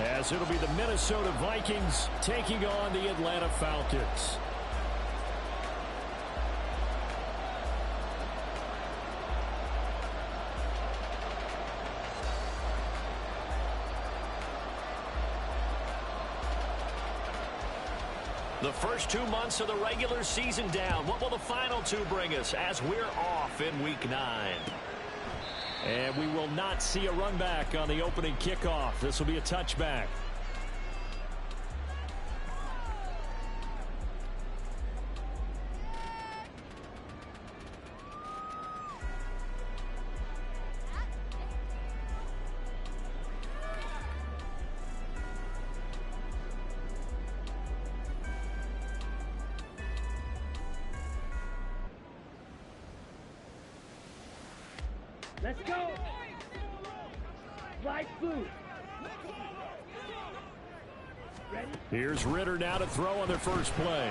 as it'll be the Minnesota Vikings taking on the Atlanta Falcons. The first 2 months of the regular season down. What will the final two bring us as we're off in Week 9? And we will not see a run back on the opening kickoff. This will be a touchback. Let's go. Fly blue. Ready? Here's Ritter now to throw on their first play.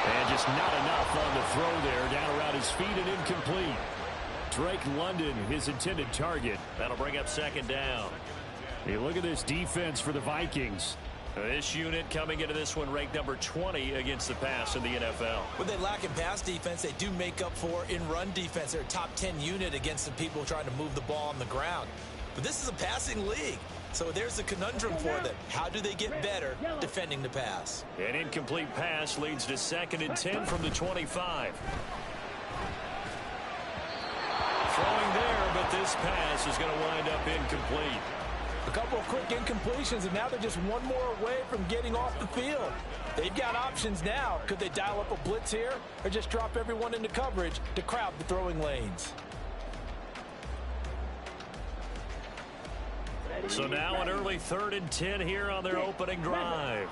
And just not enough on the throw there. Down around his feet and incomplete. Drake London, his intended target. That'll bring up second down. Hey, look at this defense for the Vikings. This unit coming into this one ranked number 20 against the pass in the NFL. When they lack in pass defense, they do make up for in run defense. They're a top 10 unit against the people trying to move the ball on the ground. But this is a passing league, so there's a conundrum for them. How do they get better defending the pass? An incomplete pass leads to 2nd and 10 from the 25. Throwing there, but this pass is going to wind up incomplete. A couple of quick incompletions, and now they're just one more away from getting off the field. They've got options now. Could they dial up a blitz here or just drop everyone into coverage to crowd the throwing lanes? So now an early 3rd and 10 here on their opening drive.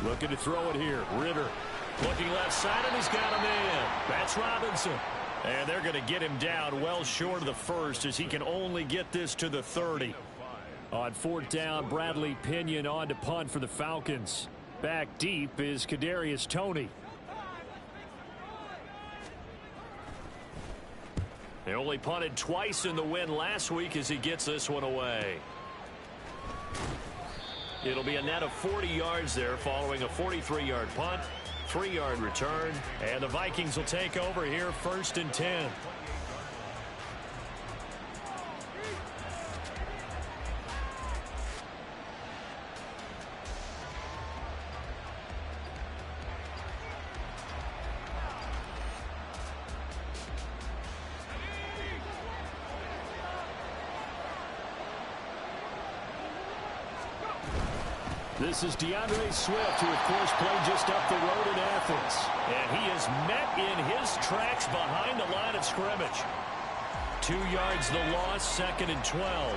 Looking to throw it here. Ritter looking left side, and he's got a man. That's Robinson. And they're going to get him down well short of the first as he can only get this to the 30. On 4th down, Bradley Pinion on to punt for the Falcons. Back deep is Kadarius Toney. They only punted twice in the win last week as he gets this one away. It'll be a net of 40 yards there following a 43-yard punt, 3-yard return, and the Vikings will take over here 1st and 10. This is DeAndre Swift, who, of course, played just up the road in Athens. And he is met in his tracks behind the line of scrimmage. 2 yards the loss, 2nd and 12.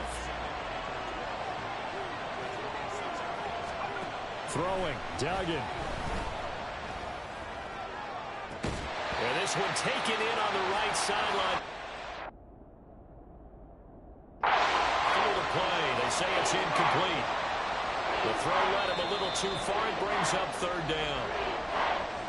Throwing, Duggan. And this one taken in on the right sideline. Through the play, they say it's incomplete. The throw led him a little too far. It brings up 3rd down.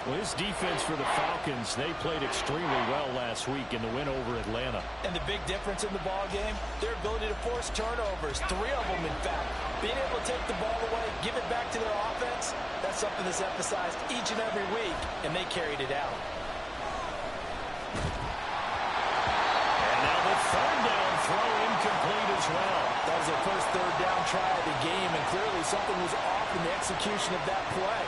Well, this defense for the Falcons, they played extremely well last week in the win over Atlanta. And the big difference in the ball game, their ability to force turnovers. 3 of them, in fact. Being able to take the ball away, give it back to their offense, that's something that's emphasized each and every week, and they carried it out. And now the 3rd down throw incomplete as well. That was their first 3rd down try of the game, and clearly something was off in the execution of that play.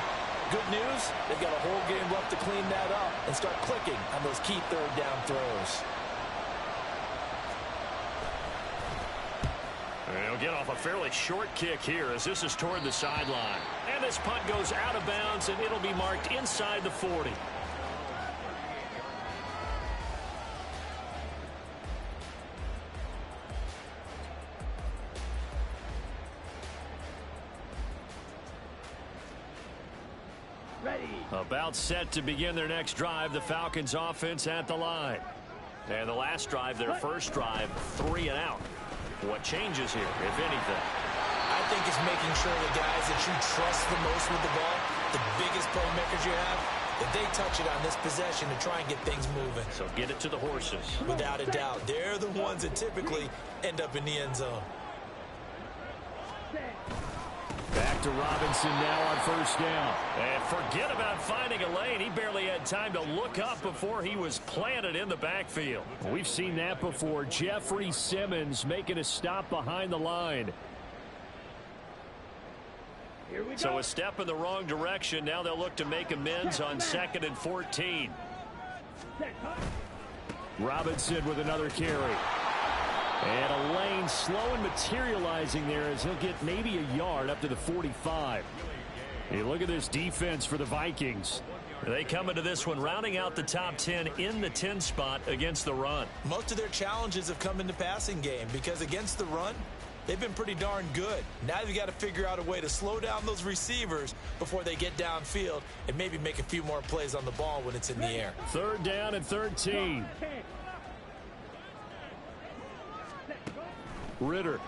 Good news, they've got a whole game left to clean that up and start clicking on those key 3rd down throws. They'll get off a fairly short kick here as this is toward the sideline. And this punt goes out of bounds, and it'll be marked inside the 40. About set to begin their next drive, the Falcons offense at the line. And the last drive, their first drive, 3 and out. What changes here, if anything? I think it's making sure the guys that you trust the most with the ball, the biggest playmakers you have, if they touch it on this possession to try and get things moving. So get it to the horses. Without a doubt, they're the ones that typically end up in the end zone. Back to Robinson now on first down. And forget about finding a lane. He barely had time to look up before he was planted in the backfield. We've seen that before. Jeffrey Simmons making a stop behind the line. So a step in the wrong direction. Now they'll look to make amends on 2nd and 14. Robinson with another carry. And a lane slow and materializing there as he'll get maybe a yard up to the 45. Hey, look at this defense for the Vikings. They come into this one rounding out the top 10 in the 10 spot against the run. Most of their challenges have come in the passing game because against the run, they've been pretty darn good. Now you've got to figure out a way to slow down those receivers before they get downfield and maybe make a few more plays on the ball when it's in the air. 3rd down and 13. Ritter. Work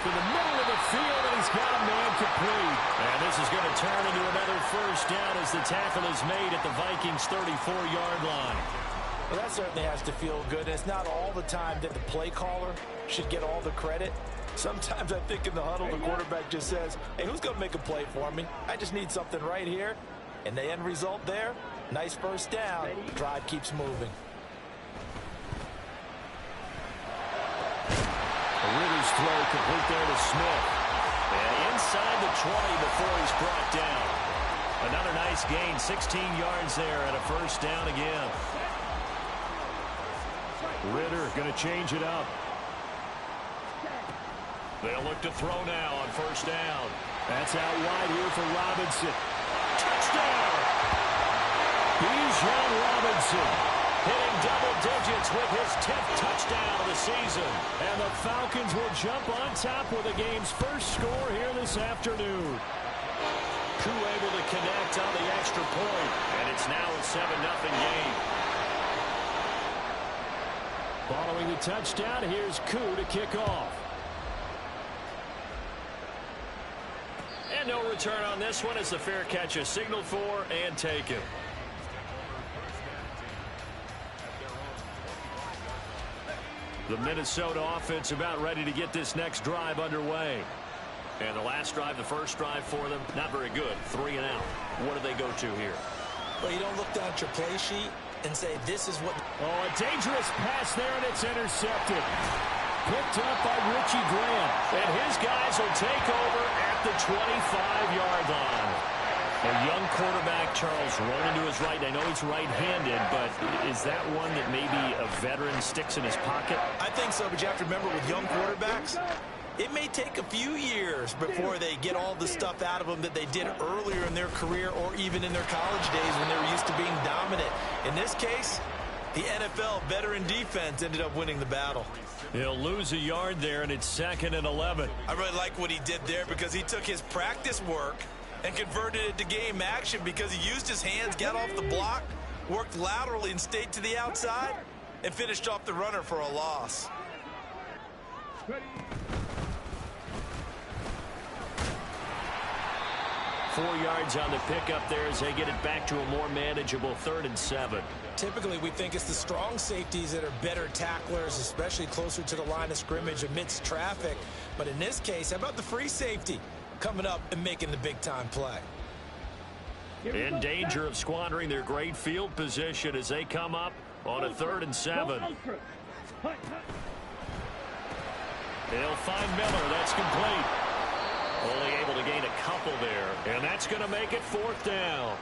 in the middle of the field, and he's got a man complete. And this is going to turn into another first down as the tackle is made at the Vikings' 34-yard line. Well, that certainly has to feel good. And it's not all the time that the play caller should get all the credit. Sometimes I think in the huddle, the quarterback just says, hey, who's going to make a play for me? I just need something right here. And the end result there, nice first down. Drive keeps moving. Ritter's throw complete there to Smith. And inside the 20 before he's brought down. Another nice gain, 16 yards there and a first down again. Ritter going to change it up. They'll look to throw now on first down. That's out wide here for Robinson. Touchdown! Bijan Robinson hitting double digits with his 10th touchdown of the season. And the Falcons will jump on top with the game's first score here this afternoon. Koo able to connect on the extra point, and it's now a 7-0 game. Following the touchdown, here's Koo to kick off. And no return on this one as the fair catch is signaled for and taken. The Minnesota offense about ready to get this next drive underway. And the last drive, the first drive for them, not very good. 3 and out. What do they go to here? Well, you don't look down at your play sheet and say, this is what... Oh, a dangerous pass there, and it's intercepted. Picked up by Richie Graham. And his guys will take over at the 25-yard line. A young quarterback, Charles, rolling to his right. I know he's right-handed, but is that one that maybe a veteran sticks in his pocket? I think so, but you have to remember with young quarterbacks, it may take a few years before they get all the stuff out of them that they did earlier in their career or even in their college days when they were used to being dominant. In this case, the NFL veteran defense ended up winning the battle. He'll lose a yard there, and it's 2nd and 11. I really like what he did there because he took his practice work and converted it to game action because he used his hands, got off the block, worked laterally and stayed to the outside, and finished off the runner for a loss. 4 yards on the pickup there as they get it back to a more manageable 3rd and 7. Typically, we think it's the strong safeties that are better tacklers, especially closer to the line of scrimmage amidst traffic. But in this case, how about the free safety coming up and making the big-time play? In danger of squandering their great field position as they come up on a 3rd and 7. They'll find Miller. That's complete. Only able to gain a couple there, and that's going to make it 4th down.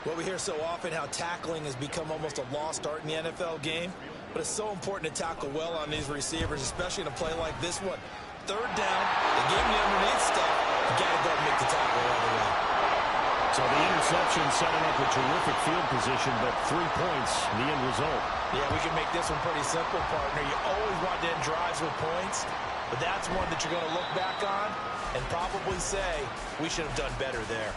Well, we hear so often how tackling has become almost a lost art in the NFL game, but it's so important to tackle well on these receivers, especially in a play like this one. 3rd down, they gave me underneath stuff. You got to go and make the tackle right away. So the interception setting up a terrific field position, but 3 points, the end result. Yeah, we can make this one pretty simple, partner. You always want to end drives with points, but that's one that you're going to look back on and probably say, we should have done better there.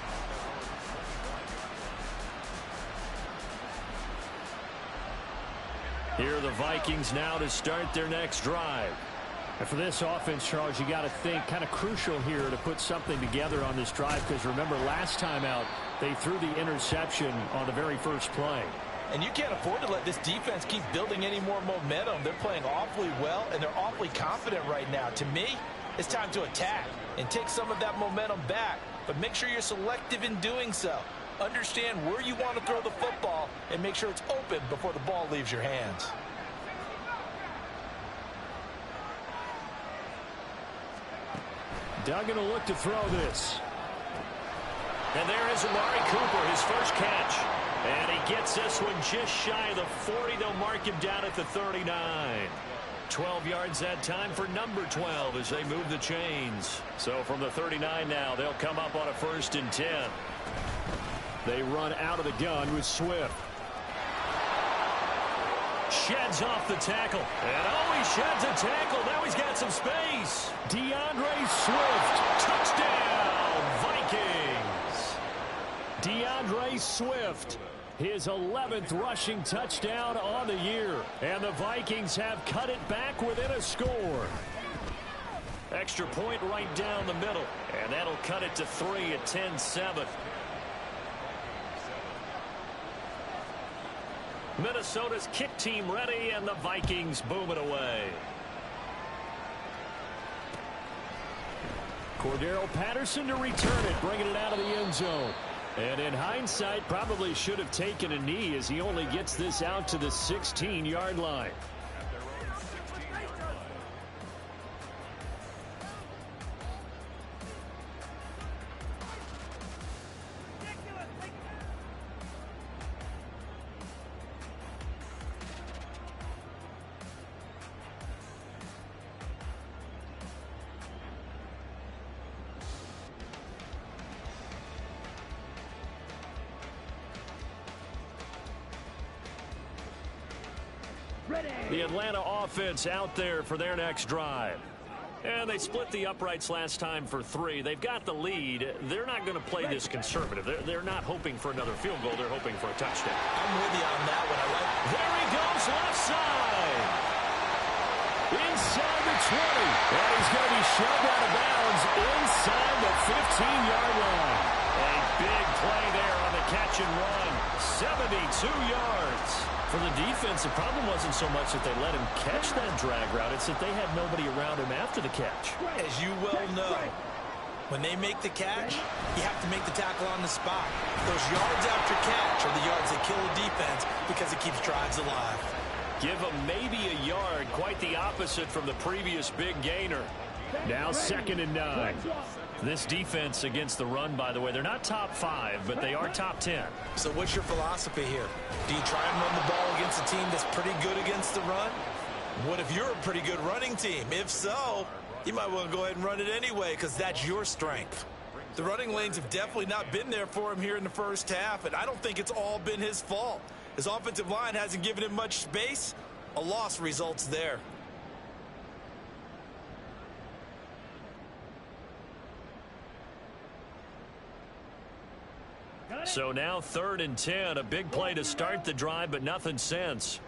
Here are the Vikings now to start their next drive. And for this offense, Charles, you got to think kind of crucial here to put something together on this drive, because remember last time out they threw the interception on the very first play. And you can't afford to let this defense keep building any more momentum. They're playing awfully well, and they're awfully confident right now. To me, it's time to attack and take some of that momentum back, but make sure you're selective in doing so. Understand where you want to throw the football and make sure it's open before the ball leaves your hands. Doug going to look to throw this. And there is Amari Cooper, his first catch. And he gets this one just shy of the 40. They'll mark him down at the 39. 12 yards that time for number 12 as they move the chains. So from the 39 now, they'll come up on a 1st and 10. They run out of the gun with Swift. Sheds off the tackle. And oh, he sheds a tackle. Now he's got some space. DeAndre Swift. Touchdown, Vikings. DeAndre Swift. His 11th rushing touchdown on the year. And the Vikings have cut it back within a score. Extra point right down the middle. And that'll cut it to 3 at 10-7. Minnesota's kick team ready, and the Vikings boom it away. Cordero Patterson to return it, bringing it out of the end zone. And in hindsight, probably should have taken a knee as he only gets this out to the 16-yard line. The Atlanta offense out there for their next drive. And they split the uprights last time for 3. They've got the lead. They're not going to play this conservative. They're not hoping for another field goal. They're hoping for a touchdown. I'm with you on that one. There he goes, left side. Inside the 20. And he's going to be shoved out of bounds inside the 15-yard line. A big play there on the catch and run. 72 yards. For the defense, the problem wasn't so much that they let him catch that drag route. It's that they had nobody around him after the catch. As you well know, when they make the catch, you have to make the tackle on the spot. Those yards after catch are the yards that kill a defense because it keeps drives alive. Give them maybe a yard, quite the opposite from the previous big gainer. Now 2nd and 9. This defense against the run, by the way, they're not top 5, but they are top 10. So what's your philosophy here? Do you try and run the ball against a team that's pretty good against the run? What if you're a pretty good running team? If so, you might want to go ahead and run it anyway because that's your strength. The running lanes have definitely not been there for him here in the first half, and I don't think it's all been his fault. His offensive line hasn't given him much space. A loss results there. So now 3rd and 10, a big play to start the drive, but nothing since.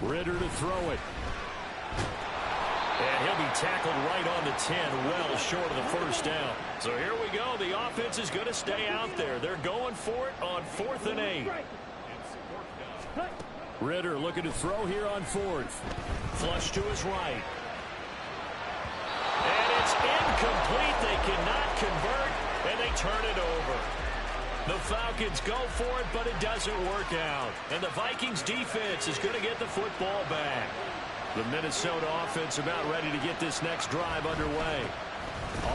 Ritter to throw it. And he'll be tackled right on the 10, well short of the first down. So here we go. The offense is going to stay out there. They're going for it on 4th and 8. Ritter looking to throw here on 4th. Flush to his right. And it's incomplete. They cannot convert, and they turn it over. The Falcons go for it, but it doesn't work out. And the Vikings defense is going to get the football back. The Minnesota offense about ready to get this next drive underway.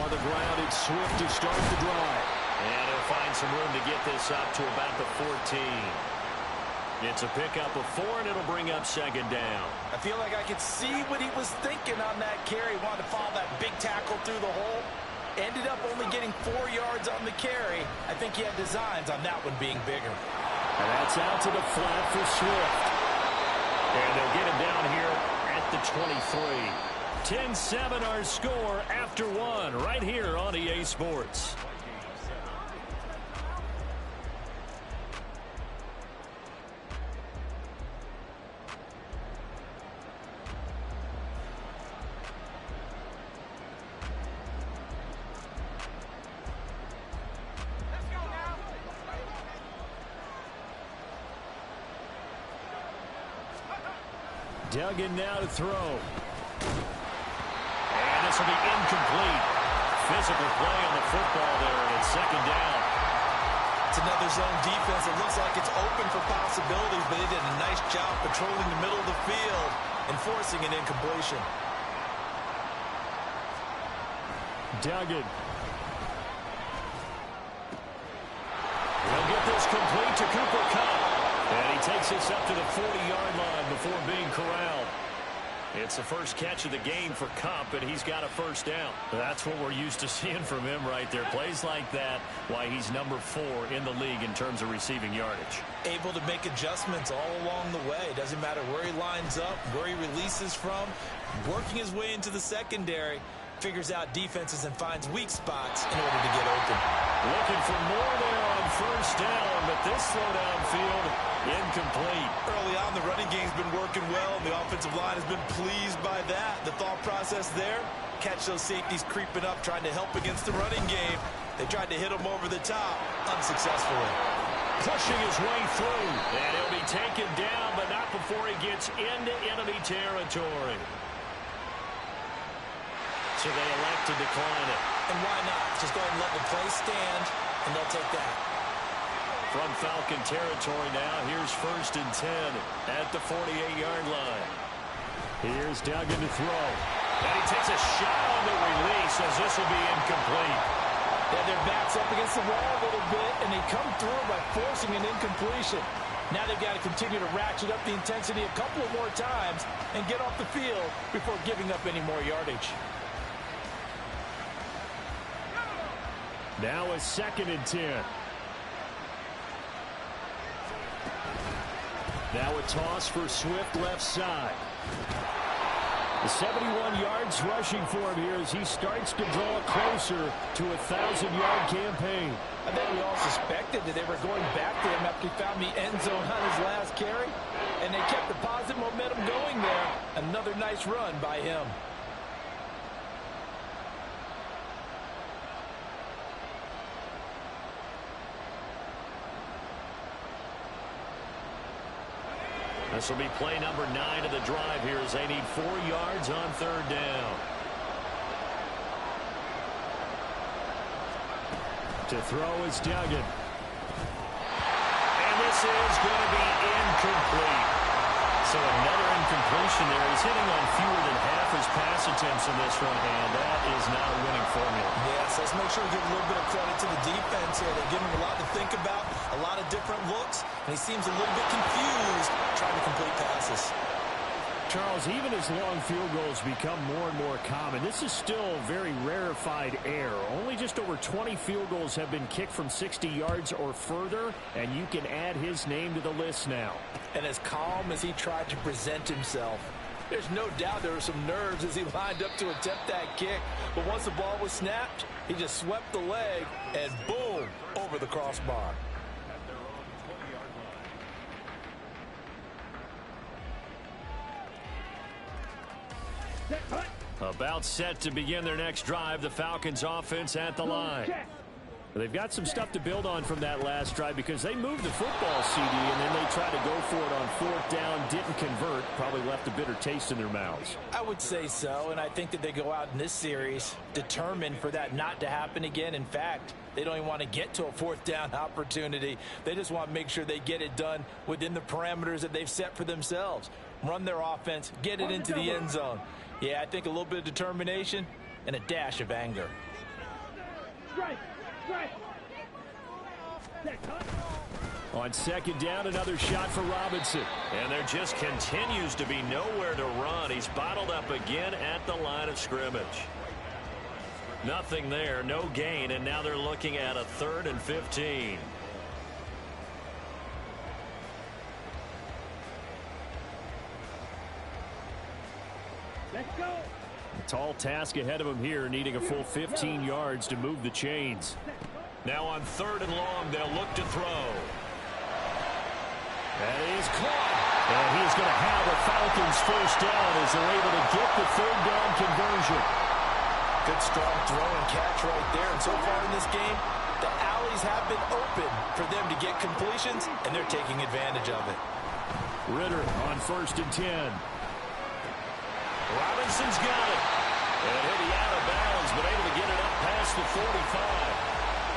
On the ground, it's Swift to start the drive. And he'll find some room to get this up to about the 14. It's a pickup of 4, and it'll bring up 2nd down. I feel like I could see what he was thinking on that carry. He wanted to follow that big tackle through the hole. Ended up only getting 4 yards on the carry. I think he had designs on that one being bigger. And that's out to the flat for Swift. And they'll get him down here at the 23. 10-7 our score after 1 right here on EA Sports. Dug in now to throw. And this will be incomplete. Physical play on the football there, and it's second down. It's another zone defense. It looks like it's open for possibilities, but they did a nice job patrolling the middle of the field and forcing an incompletion. Duggan. He'll get this complete to Cooper Kupp. And he takes this up to the 40-yard line before being corralled. It's the first catch of the game for Kupp, and he's got a first down. That's what we're used to seeing from him right there. Plays like that, why he's number 4 in the league in terms of receiving yardage. Able to make adjustments all along the way. Doesn't matter where he lines up, where he releases from. Working his way into the secondary. Figures out defenses and finds weak spots in order to get open. Looking for more there on first down, but this throw downfield, incomplete. Early on, the running game's been working well, and the offensive line has been pleased by that. The thought process there, catch those safeties creeping up, trying to help against the running game. They tried to hit him over the top, unsuccessfully. Pushing his way through, and he'll be taken down, but not before he gets into enemy territory. So they elect to decline it. And why not? Just go ahead and let the play stand, and they'll take that. From Falcon territory now, here's 1st and 10 at the 48-yard line. Here's Duggan to throw. And he takes a shot on the release as this will be incomplete. Yeah, their backs up against the wall a little bit, and they come through by forcing an incompletion. Now they've got to continue to ratchet up the intensity a couple of more times and get off the field before giving up any more yardage. Now a 2nd and 10. Now a toss for Swift left side. The 71 yards rushing for him here as he starts to draw closer to a 1,000-yard campaign. I think we all suspected that they were going back to him after he found the end zone on his last carry, and they kept the positive momentum going there. Another nice run by him. This will be play number 9 of the drive here as they need 4 yards on 3rd down. To throw is Duggan. And this is going to be incomplete. So another incompletion there. He's hitting on fewer than half his pass attempts in this one, and that is not a winning formula. Yes, let's make sure we give a little bit of credit to the defense here. They're giving him a lot to think about, a lot of different looks, and he seems a little bit confused trying to complete passes. Charles, even as long field goals become more and more common, this is still very rarefied air. Only just over 20 field goals have been kicked from 60 yards or further, and you can add his name to the list now. And as calm as he tried to present himself, there's no doubt there were some nerves as he lined up to attempt that kick. But once the ball was snapped, he just swept the leg and boom, over the crossbar. About set to begin their next drive, the Falcons offense at the line. They've got some stuff to build on from that last drive because they moved the football, CD, and then they tried to go for it on 4th down, didn't convert, probably left a bitter taste in their mouths. I would say so, and I think that they go out in this series determined for that not to happen again. In fact, they don't even want to get to a 4th down opportunity. They just want to make sure they get it done within the parameters that they've set for themselves. Run their offense, get it into the end zone. Yeah, I think a little bit of determination and a dash of anger. On 2nd down, another shot for Robinson. And there just continues to be nowhere to run. He's bottled up again at the line of scrimmage. Nothing there, no gain, and now they're looking at a 3rd and 15. Let's go. A tall task ahead of him here, needing a full 15 yards to move the chains. Now on 3rd and long, they'll look to throw. That is caught. And he's going to have a Falcons first down as they're able to get the 3rd down conversion. Good strong throw and catch right there. And so far in this game, the alleys have been open for them to get completions, and they're taking advantage of it. Ritter on 1st and 10. Robinson's got it. And he'll be out of bounds, but able to get it up past the 45.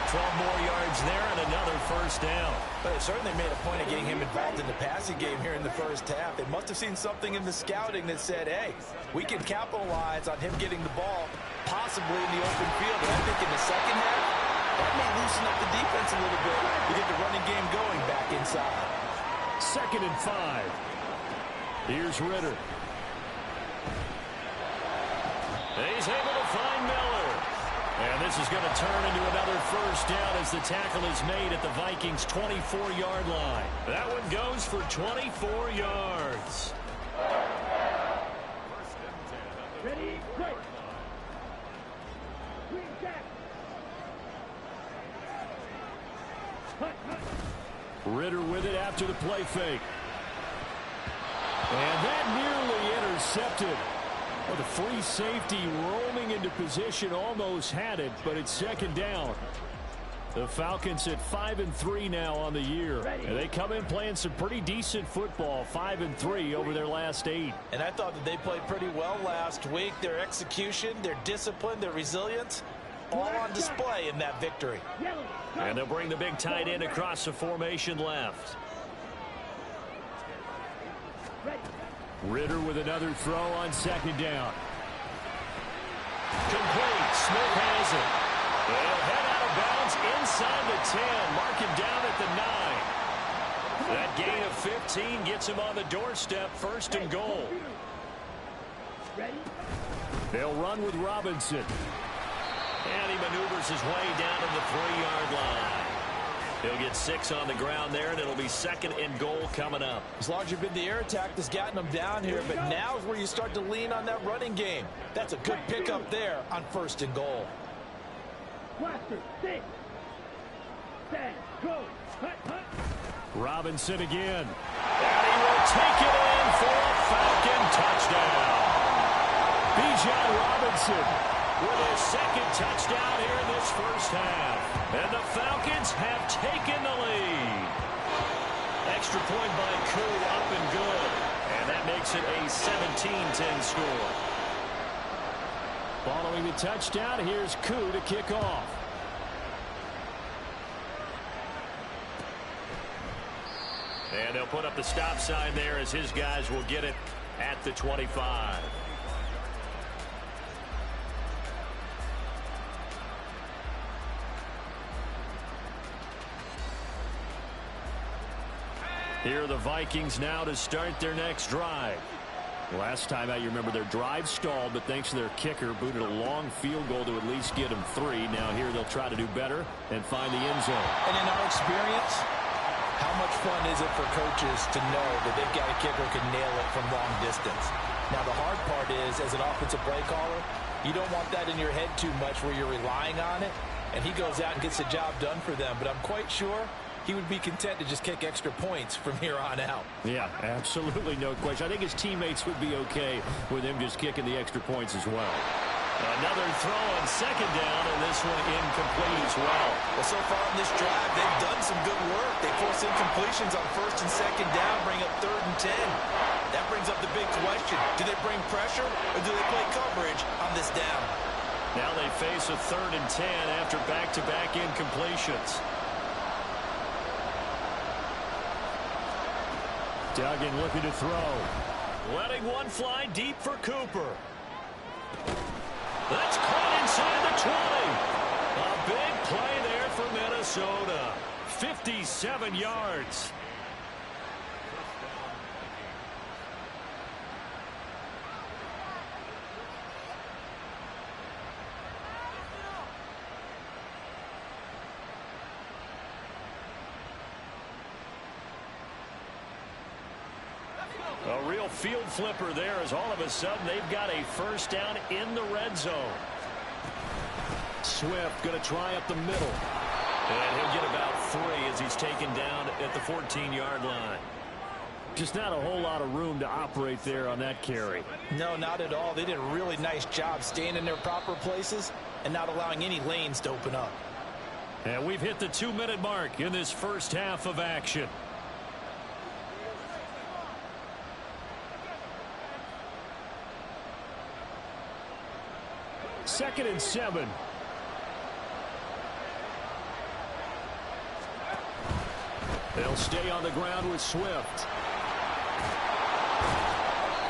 12 more yards there and another first down. But they certainly made a point of getting him involved in the passing game here in the first half. They must have seen something in the scouting that said, hey, we can capitalize on him getting the ball, possibly in the open field. And I think in the second half, that may loosen up the defense a little bit to get the running game going back inside. 2nd and 5. Here's Ritter. He's able to find Miller. And this is going to turn into another first down as the tackle is made at the Vikings' 24-yard line. That one goes for 24 yards. Ready, break. Green jack. Ritter with it after the play fake. And that nearly intercepted. Well, the free safety roaming into position almost had it, but it's 2nd down. The Falcons at 5-3 now on the year. And they come in playing some pretty decent football, 5-3 over their last 8. And I thought that they played pretty well last week. Their execution, their discipline, their resilience, all on display in that victory. And they'll bring the big tight end across the formation left. Ritter with another throw on 2nd down. Complete. Smith has it. They'll head out of bounds inside the 10. Mark him down at the 9. That gain of 15 gets him on the doorstep. 1st and goal. They'll run with Robinson. And he maneuvers his way down to the 3-yard line. He'll get 6 on the ground there, and it'll be 2nd and goal coming up. It's largely been the air attack that's gotten them down here, but now is where you start to lean on that running game. That's a good pickup there on 1st and goal. Blaster, 6. Stand, go. Hut. Robinson again. And he will take it in for a Falcon touchdown. Bijan Robinson with his 2nd touchdown here in this first half. And the Falcons have taken the lead. Extra point by Koo, up and good. And that makes it a 17-10 score. Following the touchdown, here's Koo to kick off. And they'll put up the stop sign there as his guys will get it at the 25. Here are the Vikings now to start their next drive. Last time out, you remember their drive stalled, but thanks to their kicker, booted a long field goal to at least get them 3. Now here they'll try to do better and find the end zone. And in our experience, how much fun is it for coaches to know that they've got a kicker who can nail it from long distance? Now the hard part is, as an offensive play caller, you don't want that in your head too much where you're relying on it, and he goes out and gets the job done for them. But I'm quite sure he would be content to just kick extra points from here on out. Yeah, absolutely no question. I think his teammates would be okay with him just kicking the extra points as well. Another throw on 2nd down, and this one incomplete as well. Well, so far in this drive, they've done some good work. They force incompletions on 1st and 2nd down, bring up 3rd and 10. That brings up the big question. Do they bring pressure, or do they play coverage on this down? Now they face a 3rd and 10 after back-to-back incompletions. Duggan looking to throw. Letting one fly deep for Cooper. That's caught inside the 20. A big play there for Minnesota. 57 yards. A real field flipper there as all of a sudden they've got a first down in the red zone. Swift going to try up the middle. And he'll get about 3 as he's taken down at the 14-yard line. Just not a whole lot of room to operate there on that carry. No, not at all. They did a really nice job staying in their proper places and not allowing any lanes to open up. And we've hit the 2-minute mark in this first half of action. 2nd and 7. They'll stay on the ground with Swift.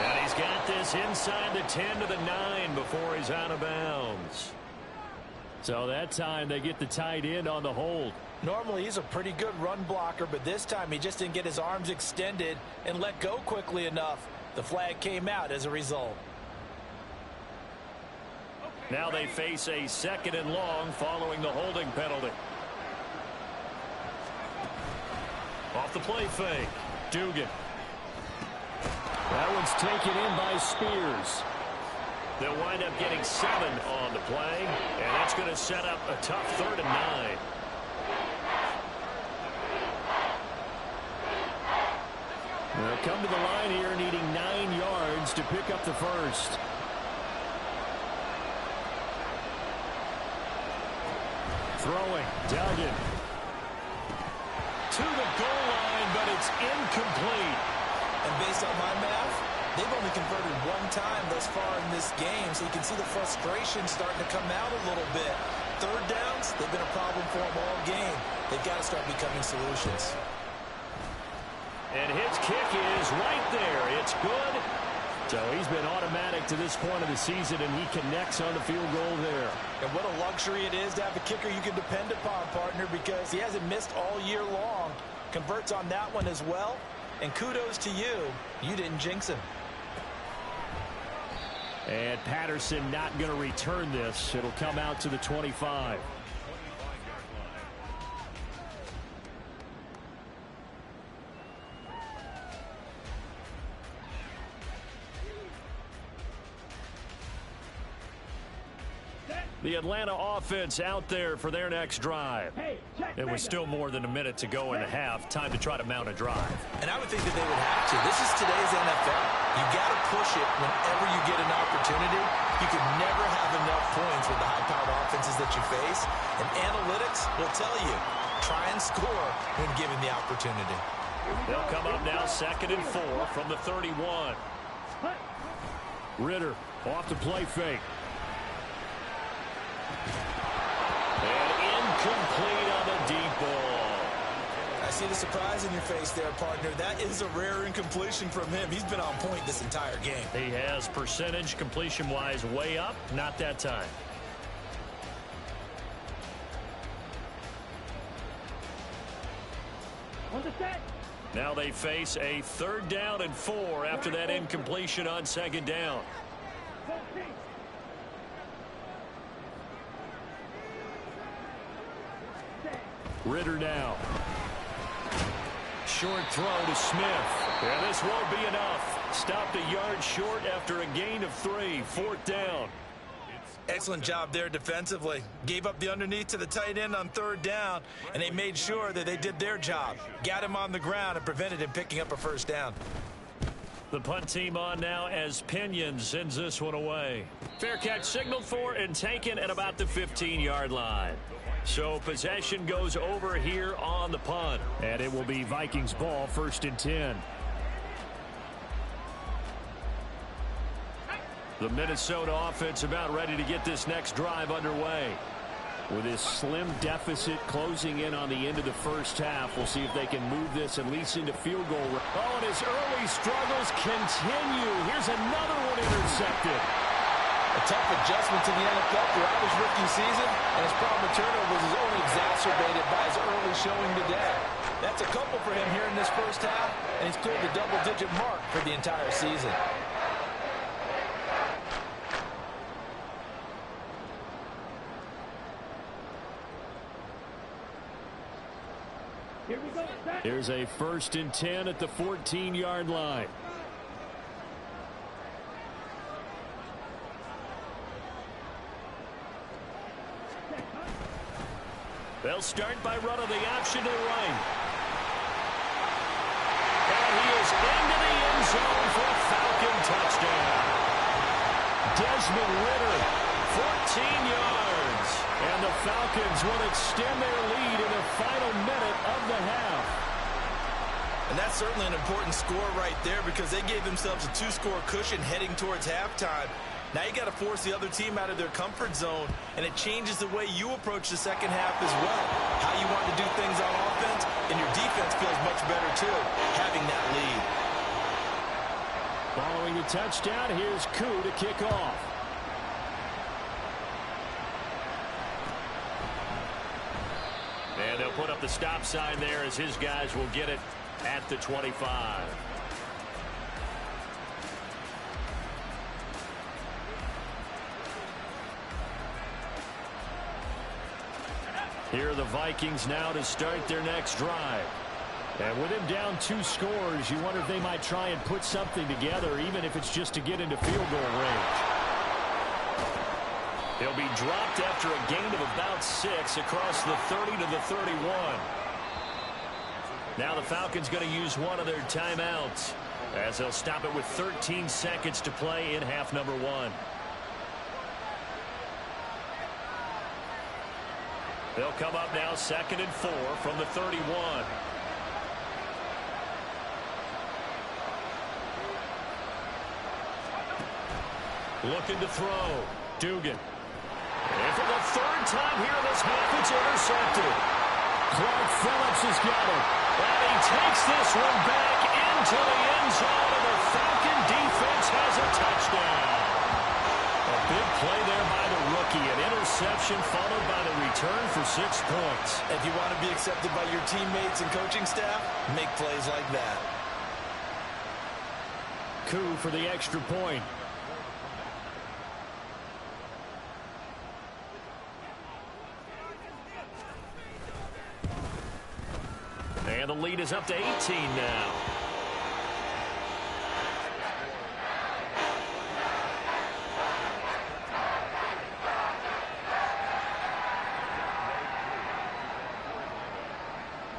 And he's got this inside the 10 to the 9 before he's out of bounds. So that time they get the tight end on the hold. Normally he's a pretty good run blocker, but this time he just didn't get his arms extended and let go quickly enough. The flag came out as a result. Now they face a 2nd and long following the holding penalty. Off the play fake. Dugan. That one's taken in by Spears. They'll wind up getting 7 on the play, and that's going to set up a tough 3rd and 9. They'll come to the line here needing 9 yards to pick up the first. Throwing. Duggan. To the goal line, but it's incomplete. And based on my math, they've only converted 1 time thus far in this game, so you can see the frustration starting to come out a little bit. 3rd downs, they've been a problem for them all game. They've got to start becoming solutions. And his kick is right there. It's good. So he's been automatic to this point of the season, and he connects on the field goal there. And what a luxury it is to have a kicker you can depend upon, partner, because he hasn't missed all year long. Converts on that one as well. And kudos to you. You didn't jinx him. And Patterson not going to return this. It'll come out to the 25. The Atlanta offense out there for their next drive. It was still more than a minute to go in the half. Time to try to mount a drive. And I would think that they would have to. This is today's NFL. You got to push it whenever you get an opportunity. You can never have enough points with the high-powered offenses that you face. And analytics will tell you, try and score when given the opportunity. They'll come up now 2nd and 4 from the 31. Ritter off the play fake. And incomplete on the deep ball. I see the surprise in your face there, partner. That is a rare incompletion from him. He's been on point this entire game. He has percentage completion-wise way up. Not that time. On the set. Now they face a 3rd down and 4 after that incompletion on 2nd down. Ritter now. Short throw to Smith. And this won't be enough. Stopped a yard short after a gain of 3. 4th down. Excellent job there defensively. Gave up the underneath to the tight end on 3rd down, and they made sure that they did their job. Got him on the ground and prevented him picking up a 1st down. The punt team on now as Pinion sends this one away. Fair catch signaled for and taken at about the 15-yard line. So possession goes over here on the punt. And it will be Vikings ball, 1st and 10. The Minnesota offense about ready to get this next drive underway. With this slim deficit closing in on the end of the first half, we'll see if they can move this at least into field goal. Oh, and his early struggles continue. Here's another one intercepted. A tough adjustment to the NFL throughout his rookie season, and his problem with turnovers is only exacerbated by his early showing today. That's a couple for him here in this first half, and he's cleared the double-digit mark for the entire season. Here we go. Here's a 1st and 10 at the 14-yard line. They'll start by running the option to the right. And he is into the end zone for a Falcon touchdown. Desmond Ritter, 14 yards. And the Falcons will extend their lead in the final minute of the half. And that's certainly an important score right there because they gave themselves a 2-score cushion heading towards halftime. Now you got to force the other team out of their comfort zone, and it changes the way you approach the second half as well. How you want to do things on offense, and your defense feels much better too, having that lead. Following the touchdown, here's Koo to kick off. And they'll put up the stop sign there as his guys will get it at the 25. Here are the Vikings now to start their next drive. And with him down 2 scores, you wonder if they might try and put something together, even if it's just to get into field goal range. He'll be dropped after a gain of about 6 across the 30 to the 31. Now the Falcons going to use one of their timeouts as they'll stop it with 13 seconds to play in half number 1. They'll come up now 2nd and 4 from the 31. Looking to throw. Dugan. And for the 3rd time here in this half, it's intercepted. Clark Phillips has got it. And he takes this one back into the end zone, and the Falcon defense has a touchdown. A big play there by the rookie. An interception followed by the return for 6 points. If you want to be accepted by your teammates and coaching staff, make plays like that. Koo for the extra point. And the lead is up to 18 now.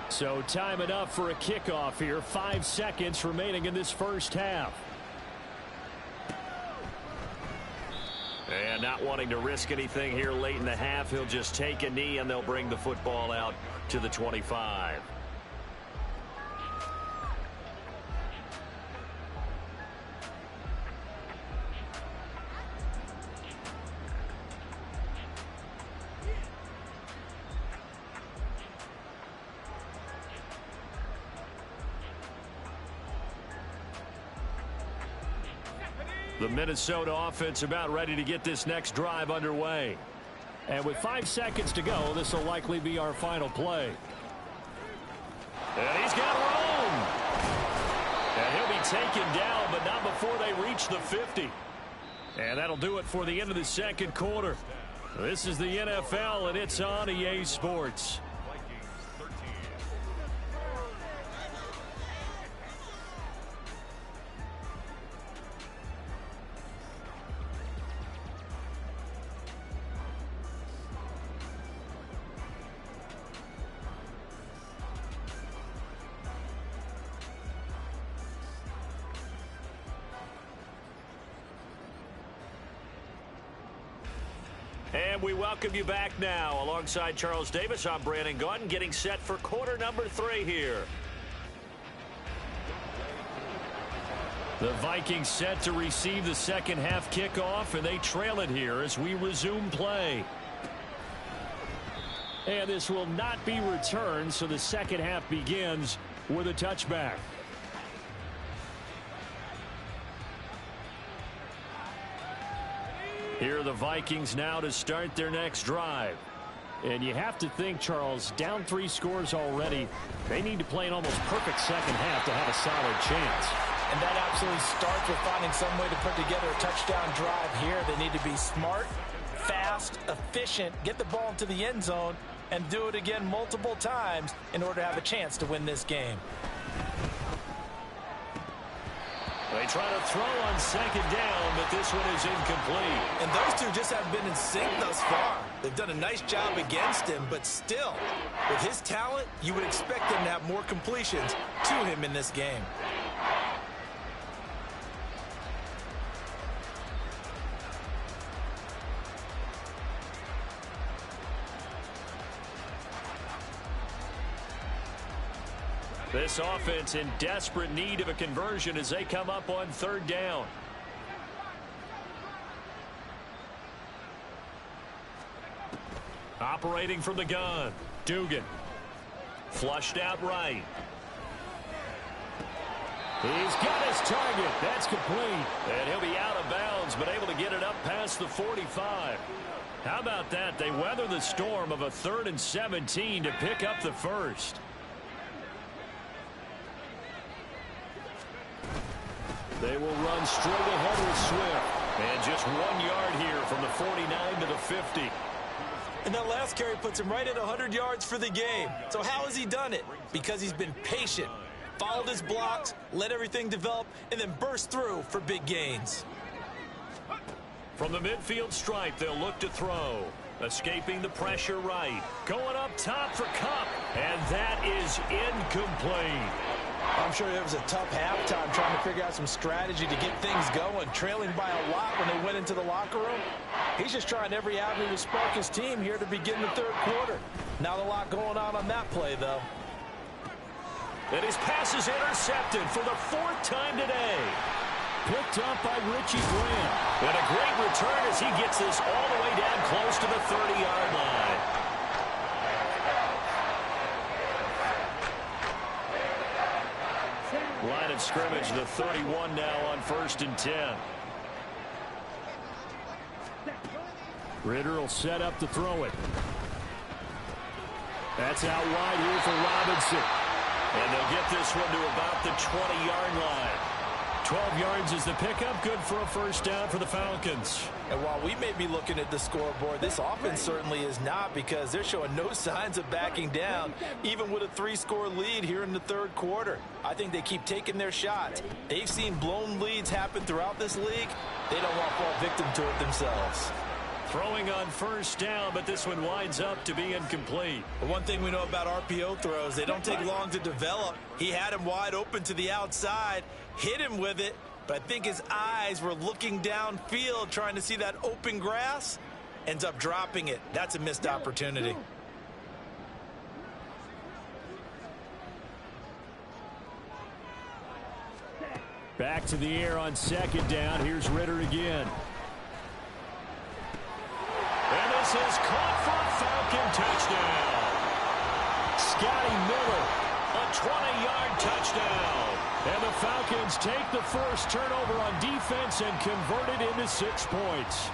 So time it up for a kickoff here. 5 seconds remaining in this first half. And not wanting to risk anything here late in the half, he'll just take a knee and they'll bring the football out to the 25. The Minnesota offense about ready to get this next drive underway. And with 5 seconds to go, this will likely be our final play. And he's got room. And he'll be taken down, but not before they reach the 50. And that'll do it for the end of the second quarter. This is the NFL, and it's on EA Sports. And we welcome you back now. Alongside Charles Davis, I'm Brandon Gaudin, getting set for quarter number 3 here. The Vikings set to receive the second half kickoff, and they trail it here as we resume play. And this will not be returned, so the second half begins with a touchback. Here are the Vikings now to start their next drive. And you have to think, Charles, down 3 scores already. They need to play an almost perfect second half to have a solid chance. And that absolutely starts with finding some way to put together a touchdown drive here. They need to be smart, fast, efficient, get the ball into the end zone, and do it again multiple times in order to have a chance to win this game. They try to throw on second down, but this one is incomplete. And those two just haven't been in sync thus far. They've done a nice job against him, but still, with his talent, you would expect him to have more completions to him in this game. This offense in desperate need of a conversion as they come up on third down. Operating from the gun. Dugan. Flushed out right. He's got his target. That's complete. And he'll be out of bounds, but able to get it up past the 45. How about that? They weather the storm of a 3rd and 17 to pick up the first. They will run straight ahead with Swift. And just 1 yard here from the 49 to the 50. And that last carry puts him right at 100 yards for the game. So how has he done it? Because he's been patient, followed his blocks, let everything develop, and then burst through for big gains. From the midfield stripe, they'll look to throw. Escaping the pressure right. Going up top for Cup. And that is incomplete. I'm sure it was a tough halftime trying to figure out some strategy to get things going, trailing by a lot when they went into the locker room. He's just trying every avenue to spark his team here to begin the 3rd quarter. Not a lot going on that play, though. And his pass is intercepted for the 4th time today. Picked up by Richie Grant. And a great return as he gets this all the way down close to the 30-yard line. Line of scrimmage, the 31 now on 1st and 10. Ritter will set up to throw it. That's out wide here for Robinson. And they'll get this one to about the 20-yard line. 12 yards is the pickup. Good for a first down for the Falcons. And while we may be looking at the scoreboard, this offense certainly is not, because they're showing no signs of backing down, even with a 3-score lead here in the 3rd quarter. I think they keep taking their shots. They've seen blown leads happen throughout this league. They don't want to fall victim to it themselves. Throwing on first down, but this one winds up to be incomplete. The one thing we know about RPO throws, they don't take long to develop. He had him wide open to the outside, hit him with it, but I think his eyes were looking downfield trying to see that open grass. Ends up dropping it. That's a missed opportunity. Back to the air on 2nd down. Here's Ritter again. And this is caught for a Falcon touchdown. Scotty Miller, a 20-yard touchdown. And the Falcons take the forced turnover on defense and convert it into 6 points.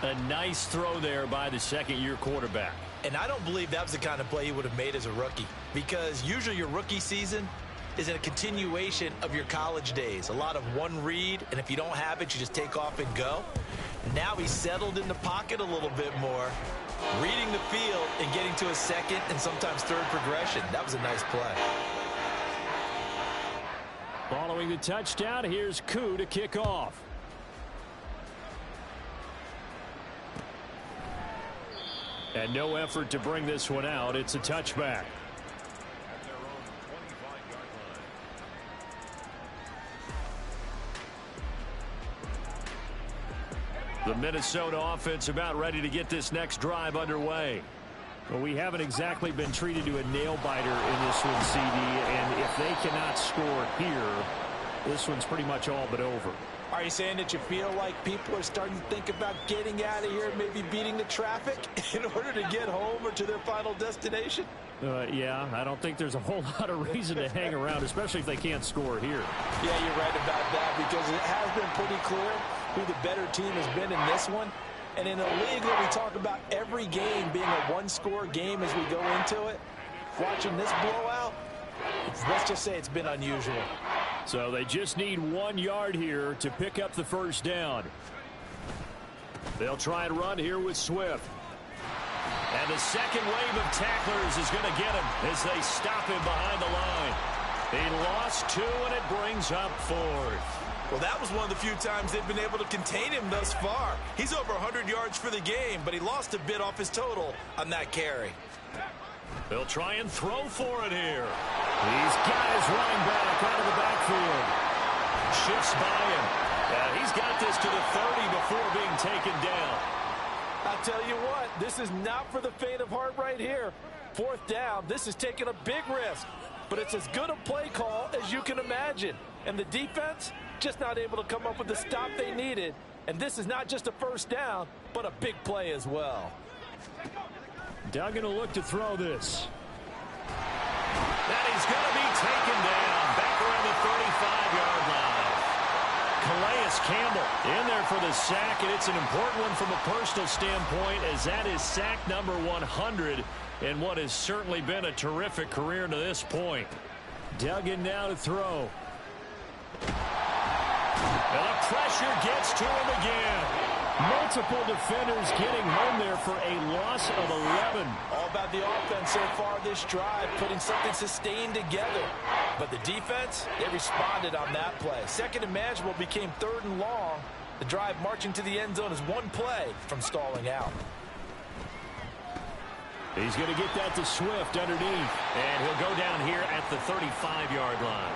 A nice throw there by the 2nd-year quarterback. And I don't believe that was the kind of play he would have made as a rookie, because usually your rookie season is a continuation of your college days. A lot of one read, and if you don't have it, you just take off and go. Now he's settled in the pocket a little bit more, reading the field and getting to a 2nd and sometimes 3rd progression. That was a nice play. Following the touchdown, here's Koo to kick off. And no effort to bring this one out. It's a touchback. The Minnesota offense about ready to get this next drive underway. Well, we haven't exactly been treated to a nail-biter in this one, CD, and if they cannot score here, this one's pretty much all but over. Are you saying that you feel like people are starting to think about getting out of here and maybe beating the traffic in order to get home or to their final destination? Yeah, I don't think there's a whole lot of reason to hang around, especially if they can't score here. Yeah, you're right about that, because it has been pretty clear who the better team has been in this one. And in a league that we talk about every game being a one-score game as we go into it, watching this blowout, let's just say it's been unusual. So they just need 1 yard here to pick up the first down. They'll try and run here with Swift. And the second wave of tacklers is going to get him as they stop him behind the line. He lost 2, and it brings up 4th. Well, that was one of the few times they've been able to contain him thus far. He's over 100 yards for the game, but he lost a bit off his total on that carry. They'll try and throw for it here. He's got his running back out of the backfield. Shifts by him. He's got this to the 30 before being taken down. I tell you what, this is not for the faint of heart right here. 4th down, this is taking a big risk, but it's as good a play call as you can imagine. And the defense just not able to come up with the stop they needed And this is not just a first down, but a big play as well. Duggan will look to throw this. That is going to be taken down back around the 35-yard line. Calais Campbell in there for the sack, and it's an important one from a personal standpoint, as that is sack number 100 in what has certainly been a terrific career to this point. Duggan now to throw. And the pressure gets to him again. Multiple defenders getting home there for a loss of 11. All about the offense so far this drive, putting something sustained together. But the defense, they responded on that play. Second and manageable became third and long. The drive marching to the end zone is one play from stalling out. He's going to get that to Swift underneath. And he'll go down here at the 35-yard line.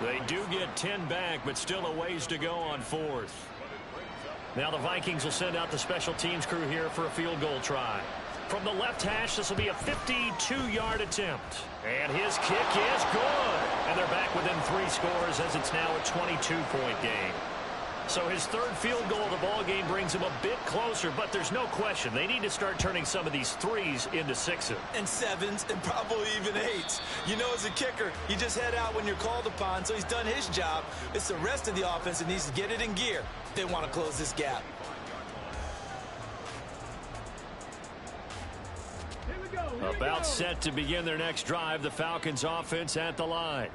They do get 10 back, but still a ways to go on fourth. Now the Vikings will send out the special teams crew here for a field goal try. From the left hash, this will be a 52-yard attempt. And his kick is good. And they're back within 3 scores as it's now a 22-point game. So his third field goal of the ball game brings him a bit closer, but there's no question they need to start turning some of these threes into sixes. And sevens and probably even eights. You know, as a kicker, you just head out when you're called upon, so he's done his job. It's the rest of the offense that needs to get it in gear if they want to close this gap. About set to begin their next drive, the Falcons offense at the line.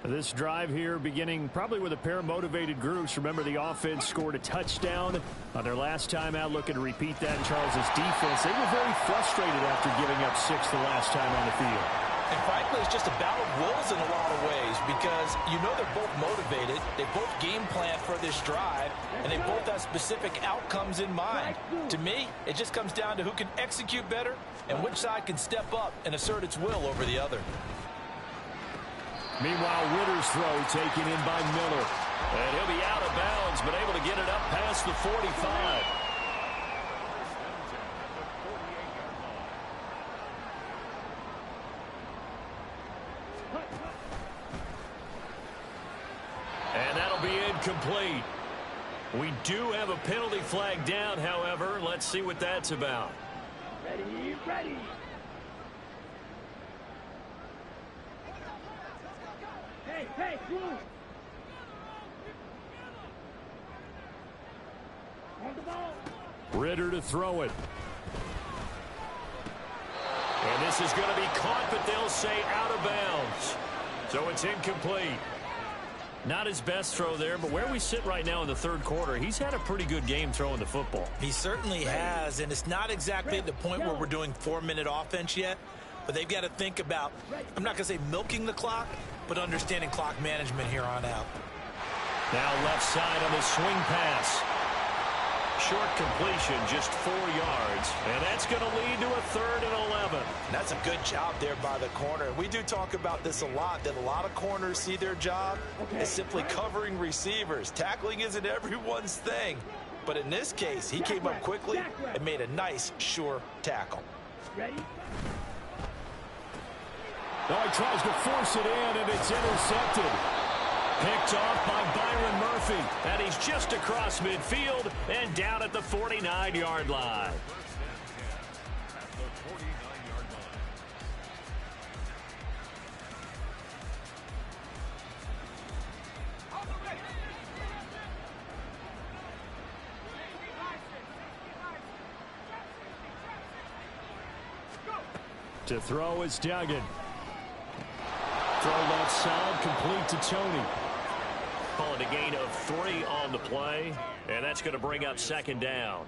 This drive here beginning probably with a pair of motivated groups. Remember, the offense scored a touchdown on their last time out, looking to repeat that in Charles's defense. They were very frustrated after giving up 6 the last time on the field. And frankly, it's just a battle of wills in a lot of ways, because you know they're both motivated. They both game plan for this drive, and they both have specific outcomes in mind. To me, it just comes down to who can execute better and which side can step up and assert its will over the other. Meanwhile, Ritter's throw taken in by Miller. And he'll be out of bounds, but able to get it up past the 45. And that'll be incomplete. We do have a penalty flag down, however. Let's see what that's about. Ready, ready. Hey, move. On the ball. Ritter to throw it. And this is going to be caught, but they'll say out of bounds. So it's incomplete. Not his best throw there, but where we sit right now in the third quarter, he's had a pretty good game throwing the football. He certainly has, and it's not exactly at the point where we're doing 4-minute offense yet, but they've got to think about, I'm not going to say milking the clock, but understanding clock management here on out. Now left side on the swing pass. Short completion, just 4 yards, and that's going to lead to a 3rd and 11. That's a good job there by the corner. We do talk about this a lot, that a lot of corners see their job as simply covering receivers. Tackling isn't everyone's thing, but in this case, he came up quickly and made a nice, sure tackle. Ready? Oh, he tries to force it in, and it's intercepted. Picked off by Byron Murphy. And he's just across midfield and down at the 49-yard line. To throw is Duggan. Throw left side, complete to Tony. Calling a gain of 3 on the play, and that's going to bring up 2nd down.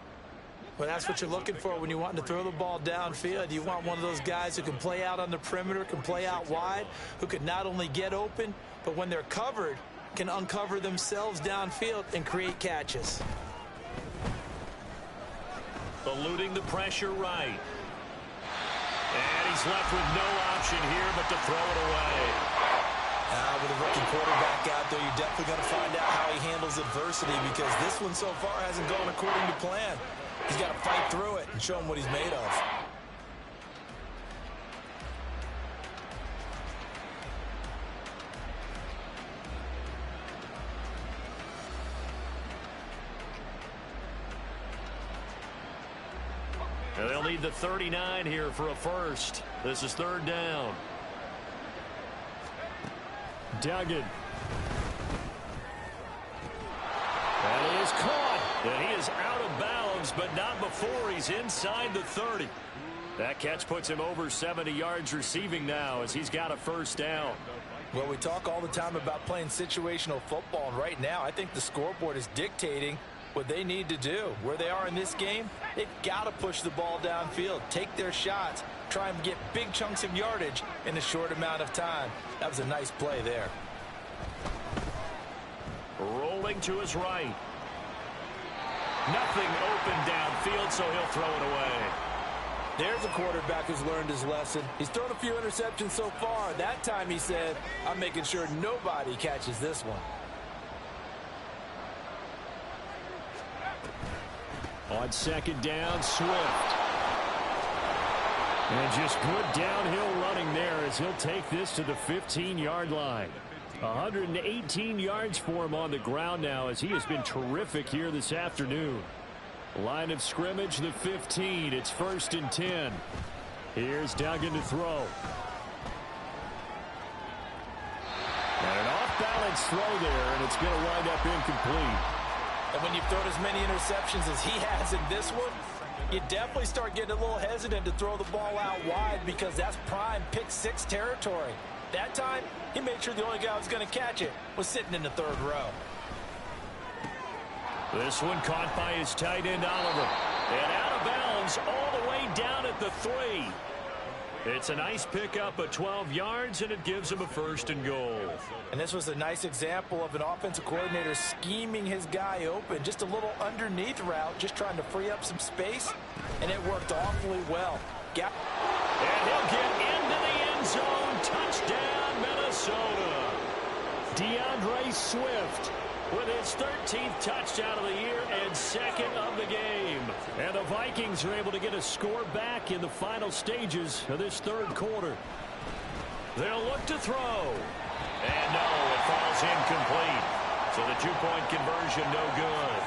Well, that's what you're looking for when you want to throw the ball downfield. You want one of those guys who can play out on the perimeter, can play out wide, who can not only get open, but when they're covered, can uncover themselves downfield and create catches. Eluding the pressure right. And he's left with no option here but to throw it away. With a rookie quarterback out there, you're definitely going to find out how he handles adversity, because this one so far hasn't gone according to plan. He's got to fight through it and show him what he's made of. And they'll need the 39 here for a first. This is third down. Duggan. And he is caught. And he is out of bounds, but not before he's inside the 30. That catch puts him over 70 yards receiving now as he's got a first down. Well, we talk all the time about playing situational football, and right now I think the scoreboard is dictating what they need to do. Where they are in this game, they've got to push the ball downfield, take their shots, try and get big chunks of yardage in a short amount of time. That was a nice play there. Rolling to his right. Nothing open downfield, so he'll throw it away. There's a quarterback who's learned his lesson. He's thrown a few interceptions so far. That time he said, I'm making sure nobody catches this one. On second down, Swift. And just good downhill running there as he'll take this to the 15-yard line. 118 yards for him on the ground now as he has been terrific here this afternoon. Line of scrimmage, the 15. It's 1st and 10. Here's Duggan to throw. And an off-balance throw there, and it's going to wind up incomplete. And when you've thrown as many interceptions as he has in this one, you definitely start getting a little hesitant to throw the ball out wide because that's prime pick six territory. That time, he made sure the only guy who was going to catch it was sitting in the third row. This one caught by his tight end, Oliver. And out of bounds all the way down at the 3. It's a nice pickup of 12 yards, and it gives him a 1st and goal. And this was a nice example of an offensive coordinator scheming his guy open. Just a little underneath route, just trying to free up some space, and it worked awfully well. And he'll get into the end zone. Touchdown, Minnesota. DeAndre Swift with his 13th touchdown of the year and 2nd of the game. And the Vikings are able to get a score back in the final stages of this 3rd quarter. They'll look to throw. And no, it falls incomplete. So the 2-point conversion no good.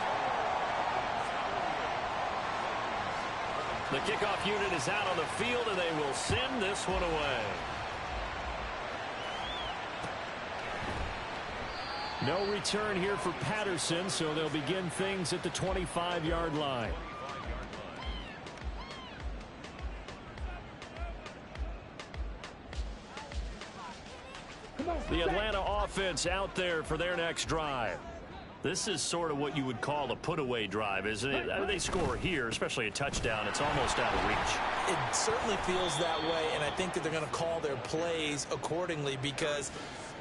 The kickoff unit is out on the field, and they will send this one away. No return here for Patterson, so they'll begin things at the 25-yard line. The Atlanta offense out there for their next drive. This is sort of what you would call a put-away drive, isn't it? I mean, they score here, especially a touchdown. It's almost out of reach. It certainly feels that way, and I think that they're going to call their plays accordingly because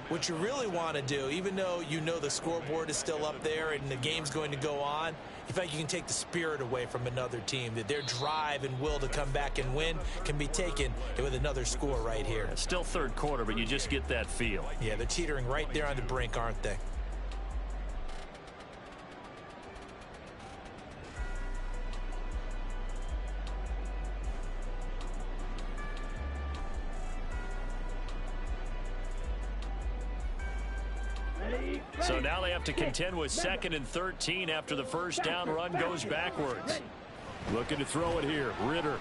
what you really want to do, even though you know the scoreboard is still up there and the game's going to go on, in fact, you can take the spirit away from another team, that their drive and will to come back and win can be taken with another score right here. It's still 3rd quarter, but you just get that feel. Yeah, they're teetering right there on the brink, aren't they? So now they have to contend with 2nd and 13 after the first down run goes backwards. Looking to throw it here. Ritter.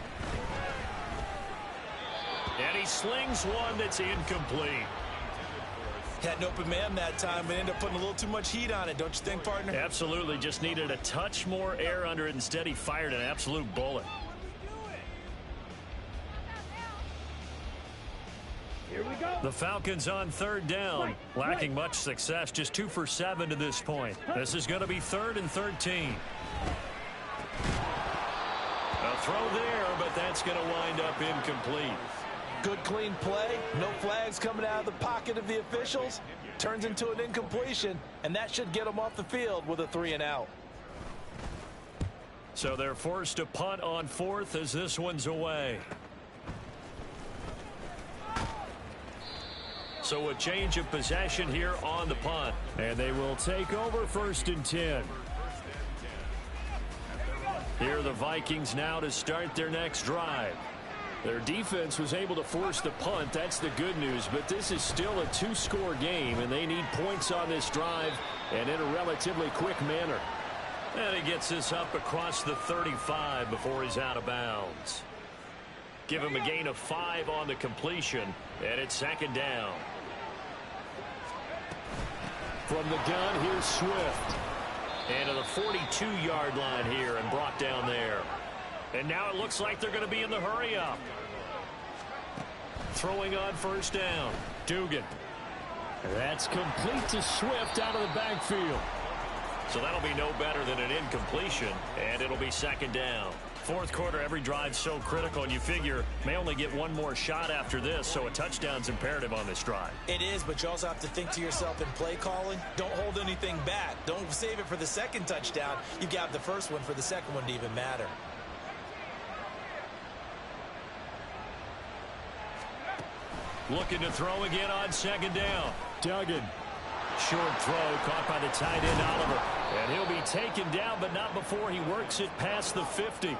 And he slings one that's incomplete. Had an open man that time, but ended up putting a little too much heat on it, don't you think, partner? Absolutely. Just needed a touch more air under it. Instead, he fired an absolute bullet. Here we go. The Falcons on 3rd down. Lacking much success. Just 2 for 7 to this point. This is going to be 3rd and 13. A throw there, but that's going to wind up incomplete. Good, clean play. No flags coming out of the pocket of the officials. Turns into an incompletion, and that should get them off the field with a 3-and-out. So they're forced to punt on 4th as this one's away. So a change of possession here on the punt. And they will take over 1st and 10. Here are the Vikings now to start their next drive. Their defense was able to force the punt. That's the good news. But this is still a 2-score game, and they need points on this drive and in a relatively quick manner. And he gets this up across the 35 before he's out of bounds. Give him a gain of 5 on the completion, and it's second down. From the gun, here's Swift. And to the 42-yard line here and brought down there. And now it looks like they're going to be in the hurry-up. Throwing on first down. Dugan. That's complete to Swift out of the backfield. So that'll be no better than an incompletion, and it'll be second down. Fourth quarter, every drive's so critical, and you figure may only get one more shot after this, so a touchdown's imperative on this drive. It is, but you also have to think to yourself in play calling, don't hold anything back. Don't save it for the second touchdown. You got the first one for the second one to even matter. Looking to throw again on second down. Duggan. Short throw caught by the tight end Oliver. And he'll be taken down, but not before he works it past the 50.